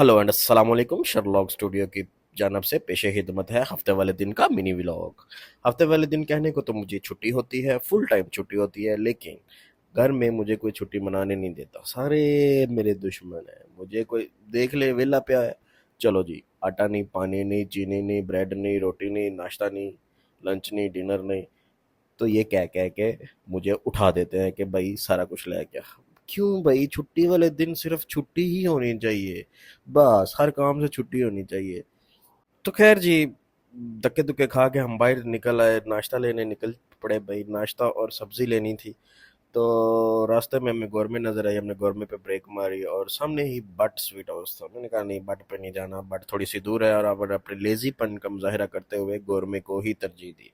Hello and अस्सलाम वालेकुम। Sherlock studio की जानब से पेशे खिदमत है हफ्ते वाले दिन का मिनी व्लॉग। हफ्ते वाले दिन कहने को तो मुझे छुट्टी होती है, फुल टाइम छुट्टी होती है, लेकिन घर में मुझे कोई छुट्टी मनाने नहीं देता। सारे मेरे दुश्मन हैं। मुझे कोई देख ले वेला पे है, चलो जी, आटा नहीं, पानी नहीं, चीनी नहीं, ब्रेड नहीं, रोटी नहीं, नाश्ता नहीं, लंच नहीं, डिनर नहीं, तो ये कह के मुझे उठा देते हैं कि भाई सारा कुछ ले गया। क्यों भाई, छुट्टी वाले दिन सिर्फ छुट्टी ही होनी चाहिए, बस हर काम से छुट्टी होनी चाहिए। तो खैर जी, धक्के धुक्के खा के हम बाहर निकल आए, नाश्ता लेने निकल पड़े। भाई नाश्ता और सब्जी लेनी थी, तो रास्ते में हमें गौरमे नजर आई। हमने गौरमे पे ब्रेक मारी और सामने ही बट स्वीट हाउस था। मैंने कहा नहीं, बट पे नहीं जाना, बट थोड़ी सी दूर है, और अब अपने लेजीपन का मुजाहिरा करते हुए गौरमे को ही तरजीह दी।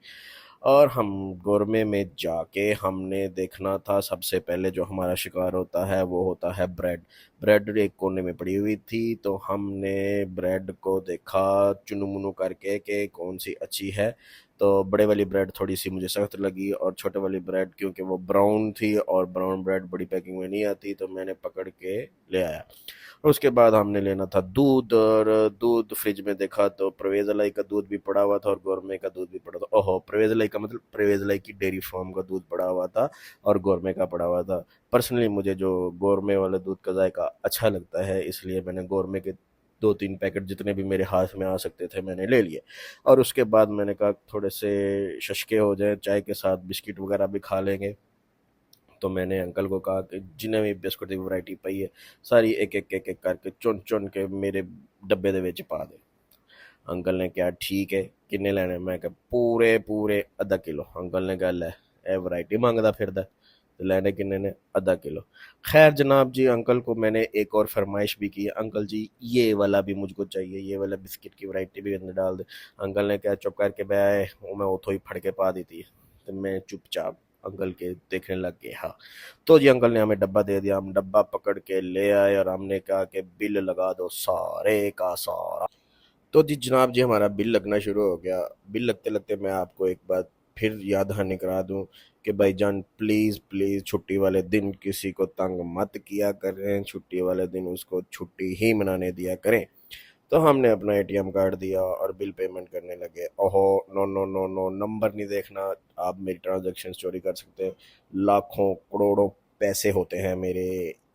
और हम गोरमे में जाके हमने देखना था, सबसे पहले जो हमारा शिकार होता है वो होता है ब्रेड। ब्रेड एक कोने में पड़ी हुई थी, तो हमने ब्रेड को देखा चुनु मुनु करके कि कौन सी अच्छी है। तो बड़े वाली ब्रेड थोड़ी सी मुझे सख्त लगी, और छोटे वाली ब्रेड क्योंकि वो ब्राउन थी और ब्राउन ब्रेड बड़ी पैकिंग में नहीं आती, तो मैंने पकड़ के ले आया। और उसके बाद हमने लेना था दूध, और दूध फ्रिज में देखा तो परवेज अलाई का दूध भी पड़ा हुआ था और गोरमे का दूध भी पड़ा था। ओहो, परवेज अलाई का मतलब परवेज अलाई की डेयरी फार्म का दूध पड़ा हुआ था और गोरमे का पड़ा हुआ था। पर्सनली मुझे जो गोरमे वाले दूध का जायका अच्छा लगता है, इसलिए मैंने गोरमे के 2-3 पैकेट जितने भी मेरे हाथ में आ सकते थे मैंने ले लिए। और उसके बाद मैंने कहा थोड़े से शशके हो जाए, चाय के साथ बिस्किट वगैरह भी खा लेंगे। तो मैंने अंकल को कहा कि जिन्हें भी बिस्कुट की वैरायटी पई है, सारी एक एक करके चुन चुन के मेरे डब्बे दे विच पा दे। अंकल ने कहा ठीक है, किन्ने लेने? मैं कहा पूरे पूरे आधा किलो। अंकल ने कहा लै, ए वैरायटी मंगदा फिरदा, तो लेने किन्ने ने? आधा किलो। खैर जनाब जी, अंकल को मैंने एक और फरमाइश भी की, अंकल जी ये वाला भी मुझको चाहिए, ये वाला बिस्किट की वैरायटी भी अंदर डाल दे। अंकल ने कहा चुप करके बह, वो मैं उतो ही फड़ के पा दी थी। तो मैं चुपचाप अंकल के देखने लग गया। तो जी अंकल ने हमें डब्बा दे दिया, हम डब्बा पकड़ के ले आए और हमने कहा कि बिल लगा दो सारे का सारा। तो जी जनाब जी, हमारा बिल लगना शुरू हो गया। बिल लगते लगते मैं आपको एक बात फिर याद दहानी करा दूं कि भाईजान प्लीज़ प्लीज़ छुट्टी वाले दिन किसी को तंग मत किया करें, छुट्टी वाले दिन उसको छुट्टी ही मनाने दिया करें। तो हमने अपना एटीएम कार्ड दिया और बिल पेमेंट करने लगे। ओहो, no no no no, number नहीं देखना, आप मेरी ट्रांजैक्शन चोरी कर सकते हैं। लाखों करोड़ों पैसे होते हैं मेरे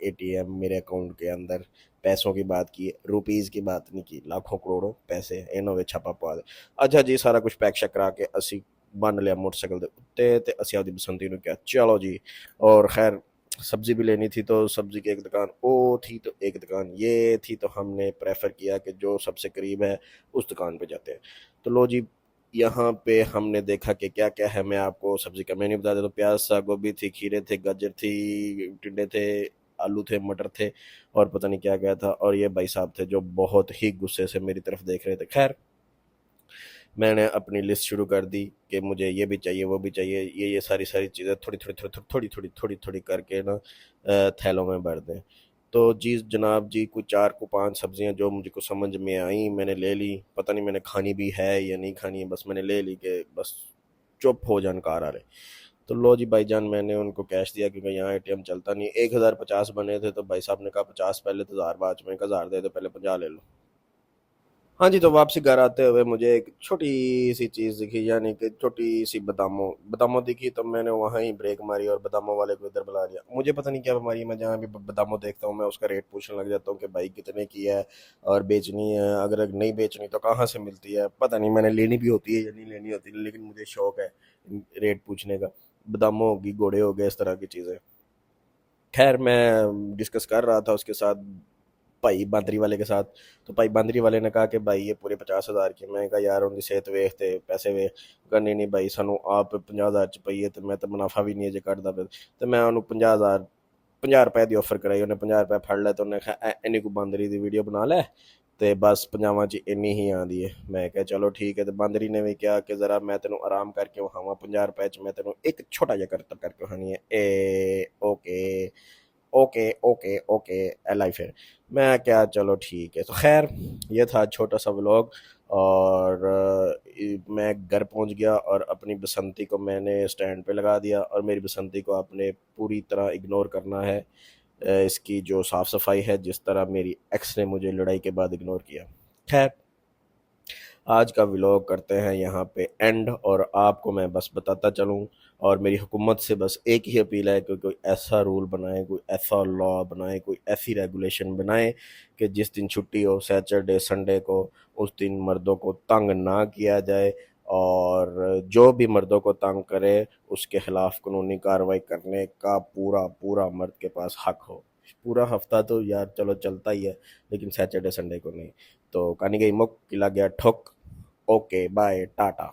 एटीएम, मेरे अकाउंट के अंदर। पैसों की बात की, रुपीज़ की बात नहीं की, लाखों करोड़ों पैसे इन्हों ਵਿੱਚ छापा पा दे। अच्छा जी, सारा कुछ पैक शैक करा के ਅਸੀਂ बन लिया मोटरसाइकिल के उत्ते, ते ਅਸੀਂ ਆਪਦੀ बसंती ਨੂੰ ਕਿਹਾ चलो जी। और खैर सब्जी भी लेनी थी, तो सब्जी की एक दुकान ओ थी तो एक दुकान ये थी, तो हमने प्रेफर किया कि जो सबसे करीब है उस दुकान पे जाते हैं। तो लो जी, यहाँ पे हमने देखा कि क्या क्या है। मैं आपको सब्जी का मेन्यू बता देता हूँ। प्याज था, गोभी थी, खीरे थे, गाजर थी, टिंडे थे, आलू थे, मटर थे, और पता नहीं क्या क्या था। और ये भाई साहब थे जो बहुत ही गुस्से से मेरी तरफ देख रहे थे। खैर मैंने अपनी लिस्ट शुरू कर दी कि मुझे ये भी चाहिए, वो भी चाहिए, ये सारी सारी चीज़ें थोड़ी थोड़ी थोड़ी थोड़ी थोड़ी थोड़ी थोड़ी करके ना थैलों में भर दें। तो जी जनाब जी, कुछ 4 को 5 सब्जियां जो मुझको समझ में आई मैंने ले ली। पता नहीं मैंने खानी भी है या नहीं खानी है, बस मैंने ले ली कि बस चुप हो जान कार आ रहे। तो लो जी भाईजान, मैंने उनको कैश दिया क्योंकि यहाँ एटीएम चलता नहीं। 1050 बने थे, तो भाई साहब ने कहा 50 पहले तो 1000 बाद में, 1000 दे दो, पहले 50 ले लो। हाँ जी, तो वापसी घर आते हुए मुझे एक छोटी सी चीज़ दिखी, यानी कि छोटी सी बादामों बादामों दिखी। तो मैंने वहाँ ही ब्रेक मारी और बादामों वाले को इधर बुला लिया। मुझे पता नहीं क्या बीमारी है, मैं जहाँ भी बादामों देखता हूँ मैं उसका रेट पूछने लग जाता हूँ कि भाई कितने की है और बेचनी है, अगर नहीं बेचनी तो कहाँ से मिलती है। पता नहीं मैंने लेनी भी होती है या नहीं लेनी होती, लेकिन मुझे शौक है रेट पूछने का। बादामों होगी, घोड़े हो गए, इस तरह की चीज़ें। खैर मैं डिस्कस कर रहा था उसके साथ, भाई बांदरी वाले के साथ। तो भाई बांदरी वाले ने कहा कि भाई ये पूरे 50,000 की। मैं कहा यार उनकी सेहत वेख ते पैसे वेख। कहा नहीं नहीं भाई, सानू आप 50,000 च पई है, तो मैं तो मुनाफा भी नहीं है जे कटदा पे। तो मैं उन्होंने 50,000 50 रुपए की ऑफर कराई। उन्हें 50 रुपए फड़ लिया, तो उन्हें कहा इन्नी को बांदरी की वीडियो बना लै, ਤੇ ਬਸ 50 ਚ ਇੰਨੀ ਹੀ ਆਂਦੀ ਹੈ। ਮੈਂ ਕਿਹਾ ਚਲੋ ਠੀਕ ਹੈ। ਤੇ ਬਾਂਦਰੀ ਨੇ ਵੀ ਕਿਹਾ ਕਿ ਜ਼ਰਾ ਮੈਂ ਤੈਨੂੰ ਆਰਾਮ ਕਰਕੇ ਵਿਖਾਵਾਂ, 50 ਰੁਪਏ ਚ ਮੈਂ ਤੈਨੂੰ ਇੱਕ ਛੋਟਾ ਜਿਹਾ ਕਰਤਬ ਕਰਕੇ ਵਿਖਾਣੀ ਹੈ। ਏ ਓਕੇ ओके ओके ओके एल आई फिर। मैं क्या, चलो ठीक है। तो खैर ये था छोटा सा व्लॉग। और मैं घर पहुंच गया और अपनी बसंती को मैंने स्टैंड पे लगा दिया, और मेरी बसंती को आपने पूरी तरह इग्नोर करना है। इसकी जो साफ़ सफाई है, जिस तरह मेरी एक्स ने मुझे लड़ाई के बाद इग्नोर किया। खैर, आज का व्लॉग करते हैं यहाँ पे एंड, और आपको मैं बस बताता चलूँ, और मेरी हुकूमत से बस एक ही अपील है कि कोई ऐसा रूल बनाए, कोई ऐसा लॉ बनाए, कोई ऐसी रेगुलेशन बनाए कि जिस दिन छुट्टी हो, सैटरडे संडे को, उस दिन मर्दों को तंग ना किया जाए, और जो भी मर्दों को तंग करे उसके खिलाफ कानूनी कार्रवाई करने का पूरा पूरा मर्द के पास हक हो। पूरा हफ्ता तो यार चलो चलता ही है, लेकिन सैटरडे संडे को नहीं। तो कहानी गई मुक, किला गया ठुक। Okay bye Tata.